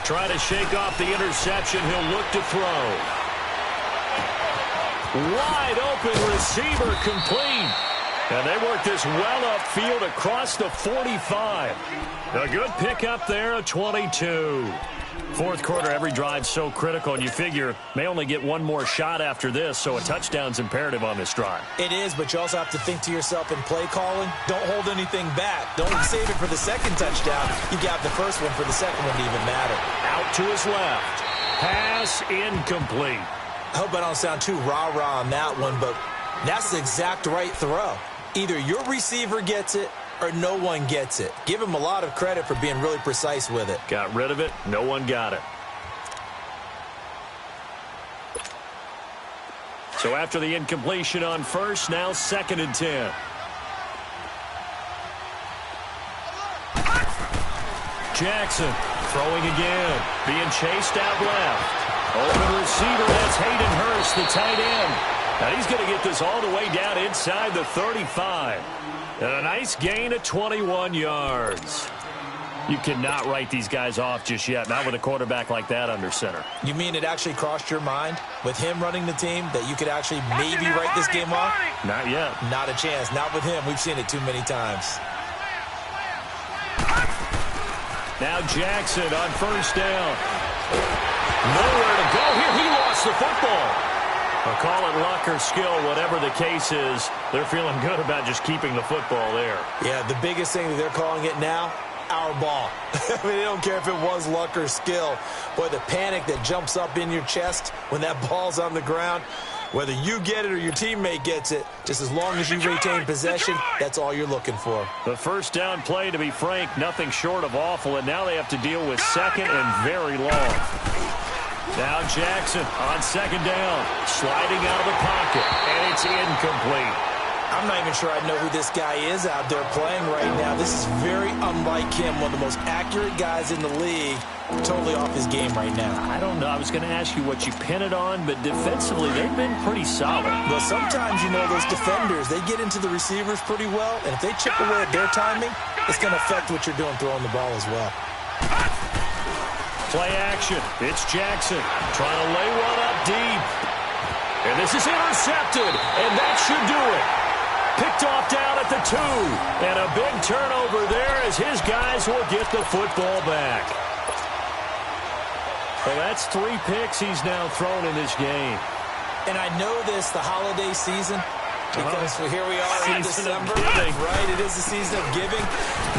[SPEAKER 3] Try to shake off the interception. He'll look to throw. Wide open receiver complete. And they work this well upfield across the 45. A good pickup there, a 22. Fourth quarter, every drive so critical, and you figure may only get one more shot after this, so a touchdown's imperative on this drive.
[SPEAKER 4] It is, but you also have to think to yourself in play calling, don't hold anything back. Don't save it for the second touchdown. You got the first one for the second one to even matter.
[SPEAKER 3] Out to his left. Pass incomplete.
[SPEAKER 4] I hope I don't sound too rah-rah on that one, but that's the exact right throw. Either your receiver gets it or no one gets it. Give him a lot of credit for being really precise with it.
[SPEAKER 3] Got rid of it. No one got it. So after the incompletion on first, now 2nd and 10. Jackson throwing again. Being chased out left. Open receiver, that's Hayden Hurst, the tight end. And he's going to get this all the way down inside the 35. And a nice gain of 21 yards. You cannot write these guys off just yet, not with a quarterback like that under center.
[SPEAKER 4] You mean it actually crossed your mind with him running the team that you could actually maybe write this game off?
[SPEAKER 3] Not yet.
[SPEAKER 4] Not a chance. Not with him. We've seen it too many times.
[SPEAKER 3] Now Jackson on first down. Nowhere to go here. He lost the football. Well, call it luck or skill, whatever the case is, they're feeling good about just keeping the football there.
[SPEAKER 4] Yeah, the biggest thing that they're calling it now, our ball. I mean, they don't care if it was luck or skill. Boy, the panic that jumps up in your chest when that ball's on the ground, whether you get it or your teammate gets it, just as long as you retain possession, that's all you're looking for.
[SPEAKER 3] The first down play, to be frank, nothing short of awful, and now they have to deal with 2nd and very long. Now Jackson on 2nd down, sliding out of the pocket, and it's incomplete.
[SPEAKER 4] I'm not even sure I know who this guy is out there playing right now. This is very unlike him, one of the most accurate guys in the league, totally off his game right now.
[SPEAKER 3] I don't know. I was going to ask you what you pin it on, but defensively, they've been pretty solid.
[SPEAKER 4] Well, sometimes, you know, those defenders, they get into the receivers pretty well, and if they chip away at their timing, it's going to affect what you're doing throwing the ball as well.
[SPEAKER 3] Play action. It's Jackson trying to lay one up deep. And this is intercepted, and that should do it. Picked off down at the 2. And a big turnover there as his guys will get the football back. Well, that's 3 picks he's now thrown in this game.
[SPEAKER 4] And I know this, the holiday season, because here we are in December. Right, it is the season of giving.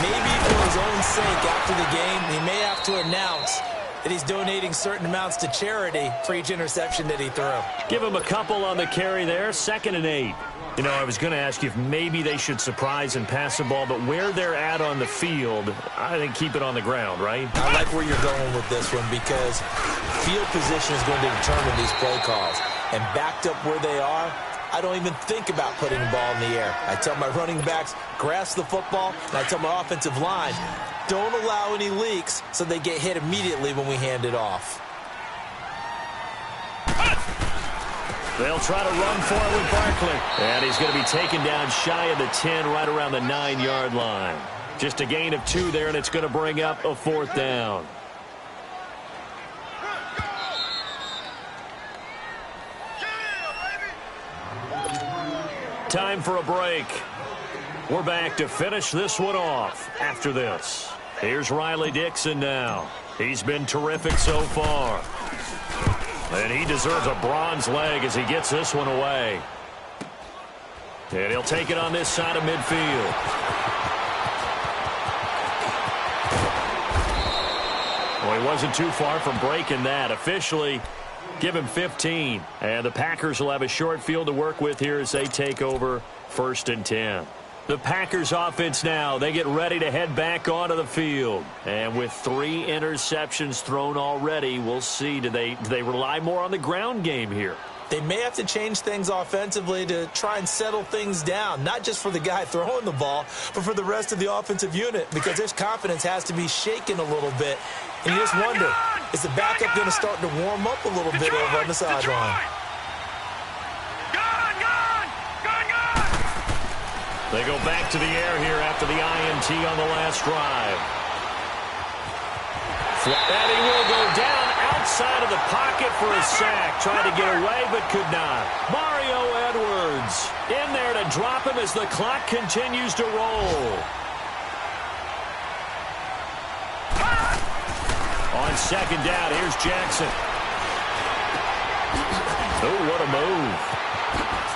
[SPEAKER 4] Maybe for his own sake after the game, he may have to announce that he's donating certain amounts to charity for each interception that he threw.
[SPEAKER 3] Give him a couple on the carry there, 2nd and 8. You know, I was going to ask you if maybe they should surprise and pass the ball, but where they're at on the field, I think keep it on the ground, right?
[SPEAKER 4] I like where you're going with this one because field position is going to determine these play calls. And backed up where they are, I don't even think about putting the ball in the air. I tell my running backs, grasp the football, and I tell my offensive line, don't allow any leaks so they get hit immediately when we hand it off.
[SPEAKER 3] They'll try to run for it with Barkley. And he's going to be taken down shy of the 10, right around the 9-yard line. Just a gain of 2 there, and it's going to bring up a 4th down. Time for a break. We're back to finish this one off after this. Here's Riley Dixon now. He's been terrific so far. And he deserves a bronze leg as he gets this one away. And he'll take it on this side of midfield. Well, he wasn't too far from breaking that. Officially, give him 15. And the Packers will have a short field to work with here as they take over 1st and 10. The Packers offense now, they get ready to head back onto the field. And with 3 interceptions thrown already, we'll see, do they rely more on the ground game here?
[SPEAKER 4] They may have to change things offensively to try and settle things down, not just for the guy throwing the ball, but for the rest of the offensive unit, because their confidence has to be shaken a little bit. And you just wonder, is the backup going to start to warm up a little bit over on the sideline?
[SPEAKER 3] They go back to the air here after the INT on the last drive. And he will go down outside of the pocket for a sack. Tried to get away, but could not. Mario Edwards in there to drop him as the clock continues to roll. On 2nd down, here's Jackson. Oh, what a move.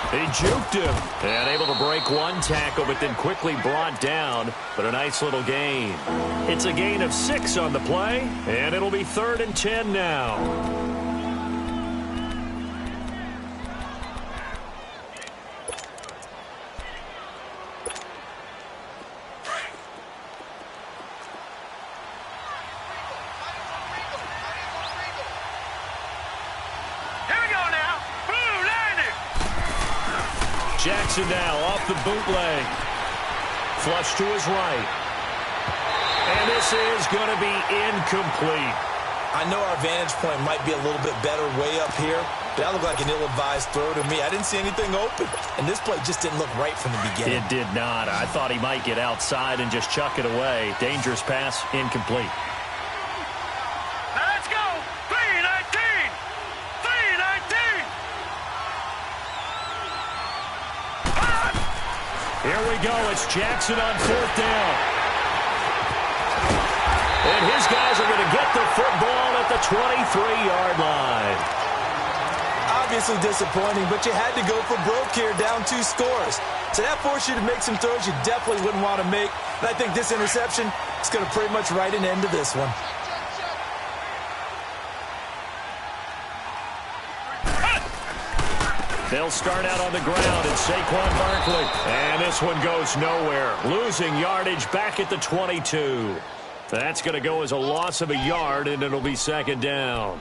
[SPEAKER 3] He juked him and able to break 1 tackle, but then quickly brought down. But a nice little gain. It's a gain of 6 on the play, and it'll be 3rd and 10 now. Jackson now off the bootleg. Flush to his right. And this is going to be incomplete.
[SPEAKER 4] I know our vantage point might be a little bit better way up here, but that looked like an ill-advised throw to me. I didn't see anything open, and this play just didn't look right from the beginning.
[SPEAKER 3] It did not. I thought he might get outside and just chuck it away. Dangerous pass, incomplete.
[SPEAKER 5] Let's go! 3-19! 3-19!
[SPEAKER 3] Here we go. It's Jackson on 4th down. And his guys are going to get the football at the 23-yard line.
[SPEAKER 4] Obviously disappointing, but you had to go for broke here, down 2 scores. So that forced you to make some throws you definitely wouldn't want to make. And I think this interception is going to pretty much write an end to this one.
[SPEAKER 3] They'll start out on the ground and Saquon Barkley. And this one goes nowhere. Losing yardage back at the 22. That's going to go as a loss of a yard, and it'll be 2nd down.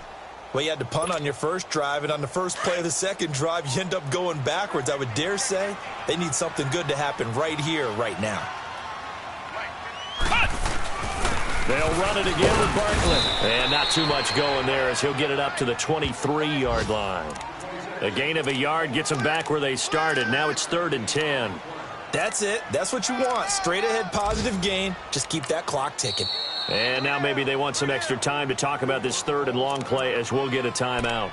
[SPEAKER 4] Well, you had to punt on your first drive, and on the first play of the second drive, you end up going backwards. I would dare say they need something good to happen right here, right now.
[SPEAKER 3] They'll run it again with Barkley. And not too much going there as he'll get it up to the 23-yard line. A gain of a yard gets them back where they started. Now it's 3rd and 10.
[SPEAKER 4] That's it. That's what you want. Straight ahead positive gain. Just keep that clock ticking.
[SPEAKER 3] And now maybe they want some extra time to talk about this 3rd and long play as we'll get a timeout.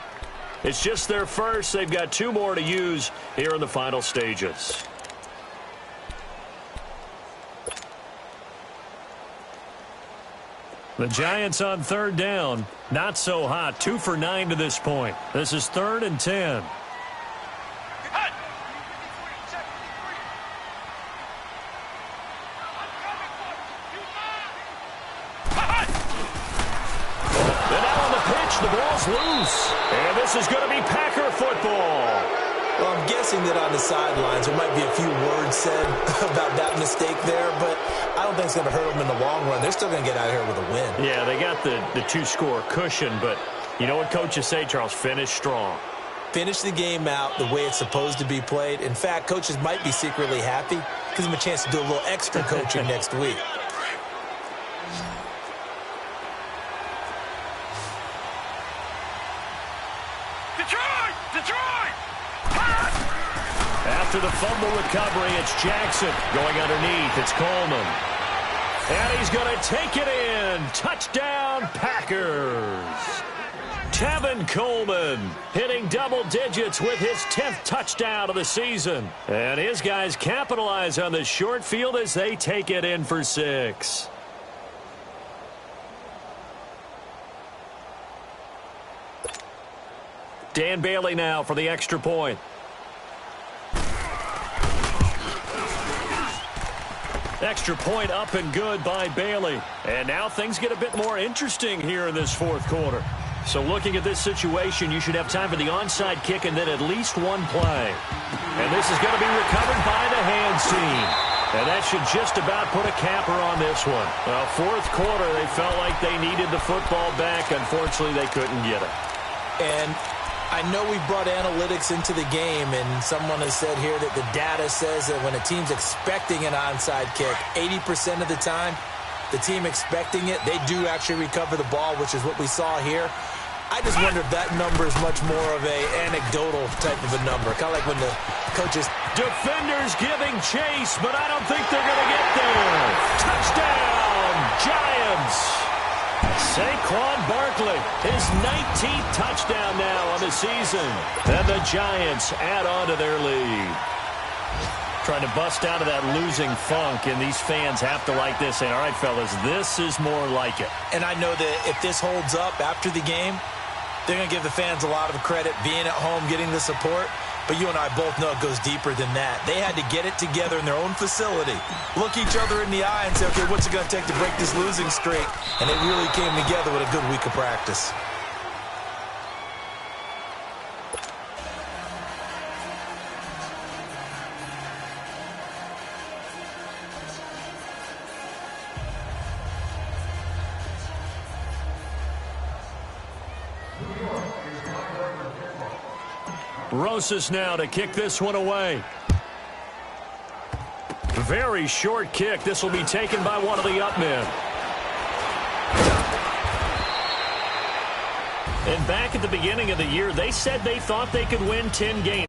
[SPEAKER 3] It's just their first. They've got 2 more to use here in the final stages. The Giants on 3rd down. Not so hot. 2 for 9 to this point. This is 3rd and 10. The ball's loose, and this is going to be Packer football.
[SPEAKER 4] Well, I'm guessing that on the sidelines there might be a few words said about that mistake there, but I don't think it's going to hurt them in the long run. They're still going to get out of here with a win.
[SPEAKER 3] Yeah, they got the 2-score cushion, but you know what coaches say, Charles? Finish strong.
[SPEAKER 4] finish the game out the way it's supposed to be played. In fact, coaches might be secretly happy. Gives them a chance to do a little extra coaching next week.
[SPEAKER 5] Detroit!
[SPEAKER 3] After the fumble recovery, it's Jackson. Going underneath, it's Coleman. And he's going to take it in. Touchdown, Packers. Tevin Coleman hitting double digits with his 10th touchdown of the season. And his guys capitalize on the short field as they take it in for 6. Dan Bailey now for the extra point. Extra point up and good by Bailey. And now things get a bit more interesting here in this fourth quarter. So looking at this situation, you should have time for the onside kick and then at least one play. And this is going to be recovered by the hands team. And that should just about put a capper on this one. Well, fourth quarter, they felt like they needed the football back. Unfortunately, they couldn't get it.
[SPEAKER 4] And I know we brought analytics into the game, and someone has said here that the data says that when a team's expecting an onside kick, 80% of the time, the team expecting it, they do actually recover the ball, which is what we saw here. I just wonder if that number is much more of a anecdotal type of a number. Kind of like when the coaches...
[SPEAKER 3] Defenders giving chase, but I don't think they're going to get there. Touchdown, Giants. Saquon Barkley, his 19th touchdown now on the season. And the Giants add on to their lead. Trying to bust out of that losing funk, and these fans have to like this. Saying, all right, fellas, this is more like it.
[SPEAKER 4] And I know that if this holds up after the game, they're going to give the fans a lot of credit, being at home, getting the support. But you and I both know it goes deeper than that. They had to get it together in their own facility, look each other in the eye and say, okay, what's it going to take to break this losing streak? And it really came together with a good week of practice.
[SPEAKER 3] Rosas now to kick this one away. Very short kick. This will be taken by one of the up men. And back at the beginning of the year, they said they thought they could win 10 games.